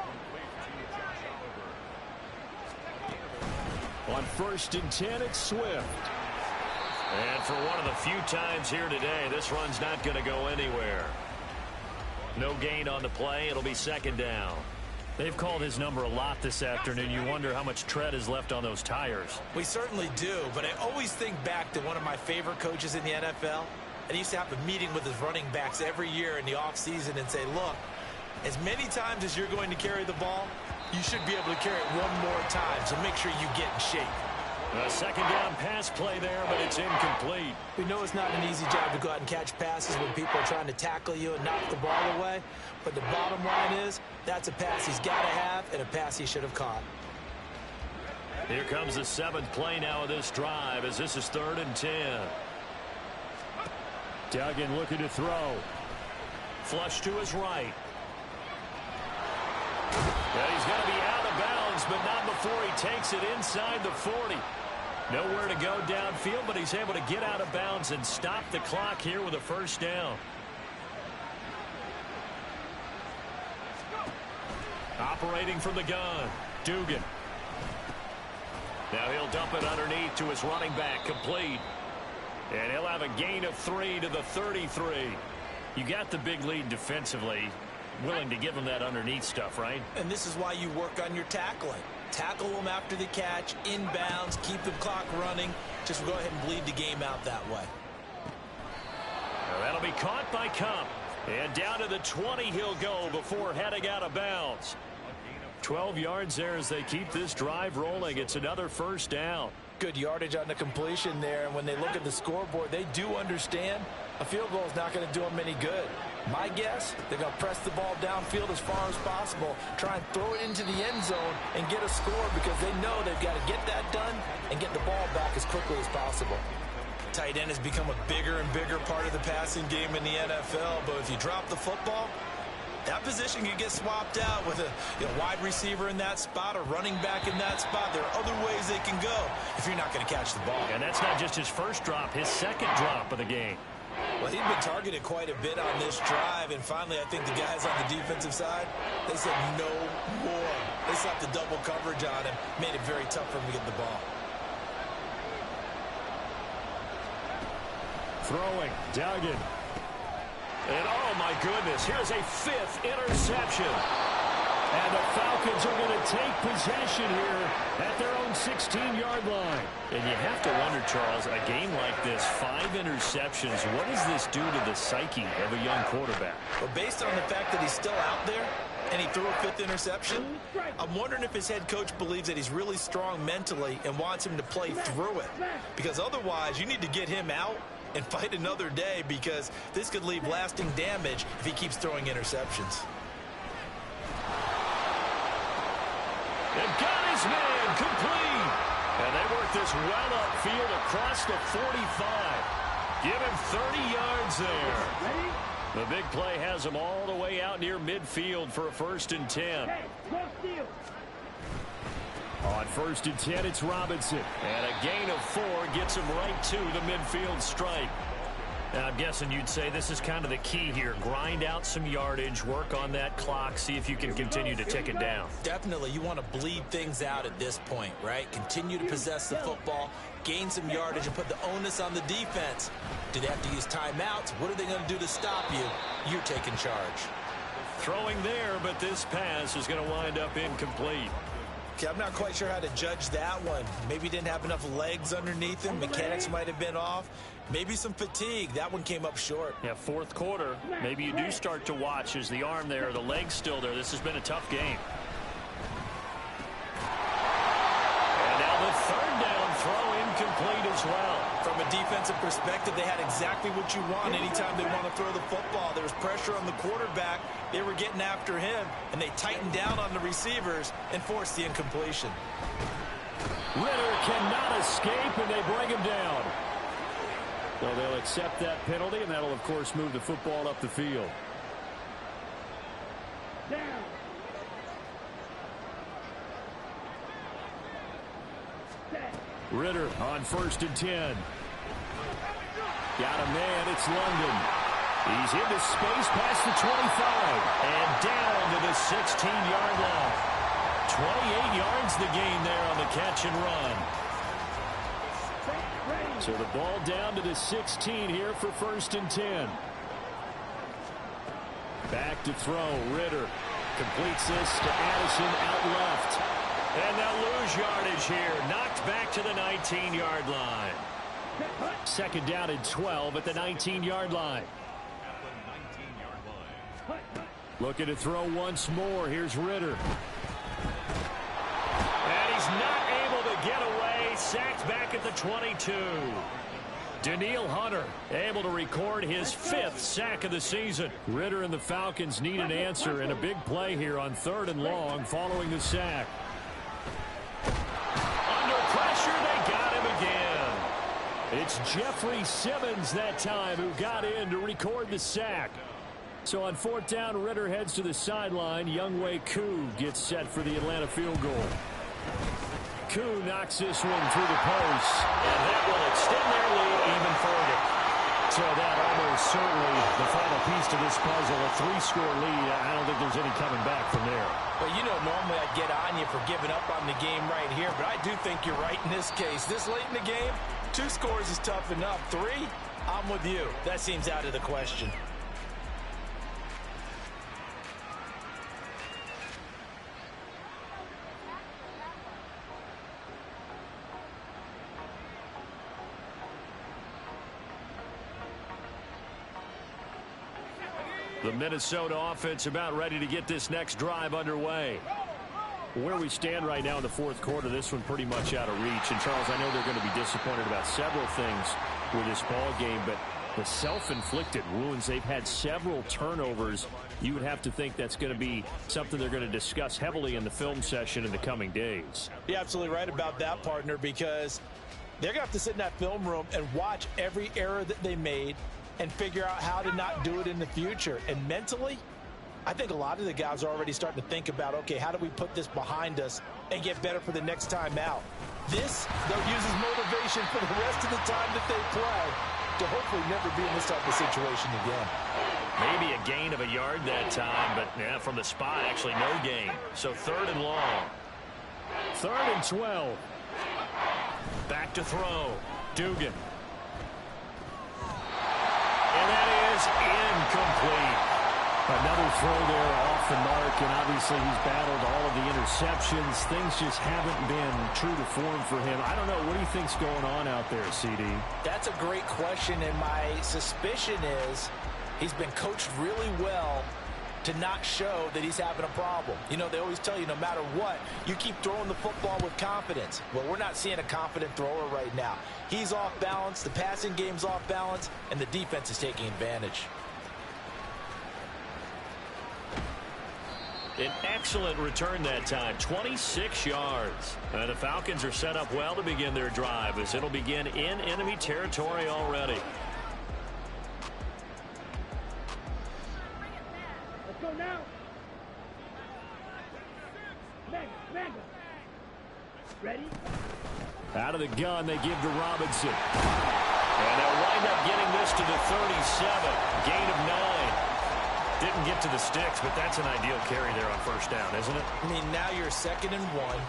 On first and 10, it's Swift. And for one of the few times here today, this run's not going to go anywhere. No gain on the play. It'll be second down. They've called his number a lot this afternoon. You wonder how much tread is left on those tires. We certainly do, but I always think back to one of my favorite coaches in the NFL. And he used to have a meeting with his running backs every year in the offseason and say, look, as many times as you're going to carry the ball, you should be able to carry it one more time, so make sure you get in shape. A second down pass play there, but it's incomplete. We know it's not an easy job to go out and catch passes when people are trying to tackle you and knock the ball away. But the bottom line is, that's a pass he's got to have and a pass he should have caught. Here comes the 7th play now of this drive as this is 3rd and 10. Duggan looking to throw. Flush to his right. And he's going to be out of bounds, but not before he takes it inside the 40. Nowhere to go downfield, but he's able to get out of bounds and stop the clock here with a first down. Operating from the gun, Dugan. Now he'll dump it underneath to his running back, complete. And he'll have a gain of 3 to the 33. You got the big lead defensively. Willing to give him that underneath stuff, right? And this is why you work on your tackling. Tackle them after the catch, inbounds, keep the clock running. Just go ahead and bleed the game out that way. Now that'll be caught by Cup. And down to the 20 he'll go before heading out of bounds. 12 yards there as they keep this drive rolling. It's another first down. Good yardage on the completion there. And when they look at the scoreboard, they do understand a field goal is not going to do them any good. My guess, they're going to press the ball downfield as far as possible, try and throw it into the end zone and get a score because they know they've got to get that done and get the ball back as quickly as possible. Tight end has become a bigger and bigger part of the passing game in the NFL, but if you drop the football, that position can get swapped out with a wide receiver in that spot, a running back in that spot. There are other ways they can go if you're not going to catch the ball. And that's not just his first drop, his second drop of the game. Well, he'd been targeted quite a bit on this drive, and finally I think the guys on the defensive side, they said no more. They slapped the double coverage on him, made it very tough for him to get the ball. Throwing, Duggan. And oh my goodness, here's a 5th interception. And the Falcons are going to take possession here at their own 16-yard line. And you have to wonder, Charles, a game like this, 5 interceptions, what does this do to the psyche of a young quarterback? Well, based on the fact that he's still out there and he threw a 5th interception, I'm wondering if his head coach believes that he's really strong mentally and wants him to play through it. Because otherwise, you need to get him out and fight another day because this could leave lasting damage if he keeps throwing interceptions. And got his man complete. And they work this well upfield across the 45. Give him 30 yards there. The big play has him all the way out near midfield for a 1st and 10. On 1st and 10, it's Robinson. And a gain of 4 gets him right to the midfield stripe. Now, I'm guessing you'd say this is kind of the key here. Grind out some yardage, work on that clock, see if you can continue to tick it down. Definitely. You want to bleed things out at this point, right? Continue to possess the football, gain some yardage, and put the onus on the defense. Do they have to use timeouts? What are they going to do to stop you? You're taking charge. throwing there, but this pass is going to wind up incomplete. Okay, I'm not quite sure how to judge that one. Maybe didn't have enough legs underneath him. Mechanics might have been off. Maybe some fatigue. That one came up short. Yeah, fourth quarter. Maybe you do start to watch as the arm there, the leg's still there. This has been a tough game. And now the third down throw incomplete as well. From a defensive perspective, they had exactly what you want anytime they want to throw the football. There was pressure on the quarterback. They were getting after him, and they tightened down on the receivers and forced the incompletion. Ritter cannot escape, and they bring him down. So they'll accept that penalty, and that'll, of course, move the football up the field. Down. Set. Ritter on 1st and 10. Got a man. It's London. He's into space past the 25 and down to the 16-yard line. 28 yards the gain there on the catch and run. So the ball down to the 16 here for 1st and 10. Back to throw. Ritter completes this to Addison out left. And they'll lose yardage here. Knocked back to the 19-yard line. 2nd down and 12 at the 19-yard line. Looking to throw once more. Here's Ritter. And he's not able to get away. Sacked back at the 22. Daniil Hunter able to record his 5th sack of the season. Ritter and the Falcons need an answer and a big play here on 3rd and long following the sack. Under pressure, they got him again. It's Jeffrey Simmons that time who got in to record the sack. So on 4th down, Ritter heads to the sideline. Wk gets set for the Atlanta field goal. Koo knocks this one through the post, and that will extend their lead even further. So that almost certainly the final piece to this puzzle, a 3-score lead. I don't think there's any coming back from there. Well, you know, normally I'd get on you for giving up on the game right here, but I do think you're right in this case. This late in the game, 2 scores is tough enough. 3, I'm with you. That seems out of the question. The Minnesota offense about ready to get this next drive underway. Where we stand right now in the 4th quarter, this one pretty much out of reach. And, Charles, I know they're going to be disappointed about several things with this ball game, but the self-inflicted wounds, they've had several turnovers. You would have to think that's going to be something they're going to discuss heavily in the film session in the coming days. You're absolutely right about that, partner, because they're going to have to sit in that film room and watch every error that they made and figure out how to not do it in the future. And mentally, I think a lot of the guys are already starting to think about, okay, how do we put this behind us and get better for the next time out? This, they'll use as motivation for the rest of the time that they play to hopefully never be in this type of situation again. Maybe a gain of a yard that time, but yeah, from the spot, actually no gain. So 3rd and long. 3rd and 12. Back to throw. Dugan. And that is incomplete. Another throw there off the mark, and obviously he's battled all of the interceptions. Things just haven't been true to form for him. I don't know. What do you think's going on out there, CD? That's a great question, and my suspicion is he's been coached really well to not show that he's having a problem. You know, they always tell you no matter what, you keep throwing the football with confidence. Well, we're not seeing a confident thrower right now. He's off balance, the passing game's off balance, and the defense is taking advantage. An excellent return that time, 26 yards. The Falcons are set up well to begin their drive as it'll begin in enemy territory already. Let's go now. Mega. Ready? Out of the gun, they give to Robinson. And they'll wind up getting this to the 37. Gain of 9. Didn't get to the sticks, but that's an ideal carry there on 1st down, isn't it? I mean, now you're 2nd and 1.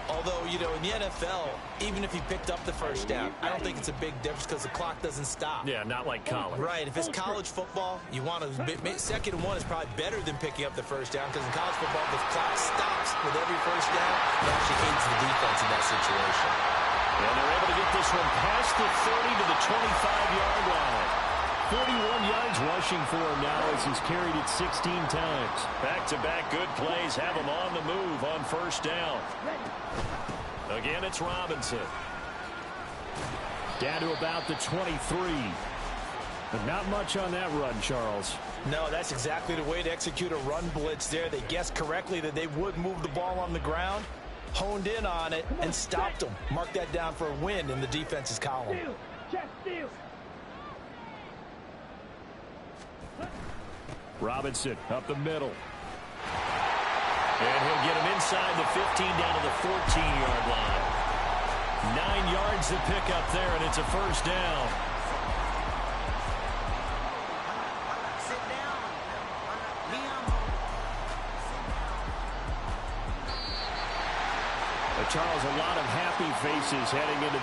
Although, you know, in the NFL, even if he picked up the first down, I don't think it's a big difference because the clock doesn't stop. Yeah, not like college. Right. If it's college football, you want to second and one is probably better than picking up the first down because in college football, the clock stops with every first down. It actually aids the defense in that situation. And they're able to get this one past the 30 to the 25-yard line. 41 yards rushing for him now as he's carried it 16 times. Back-to-back good plays have him on the move on first down. Again, it's Robinson. Down to about the 23. But not much on that run, Charles. No, that's exactly the way to execute a run blitz there. They guessed correctly that they would move the ball on the ground, honed in on it, and stopped them. Mark that down for a win in the defense's column. Steal. Check steal. Robinson up the middle. And he'll get him inside the 15 down to the 14-yard line. 9 yards to pick up there, and it's a first down. Charles, a lot of happy faces heading into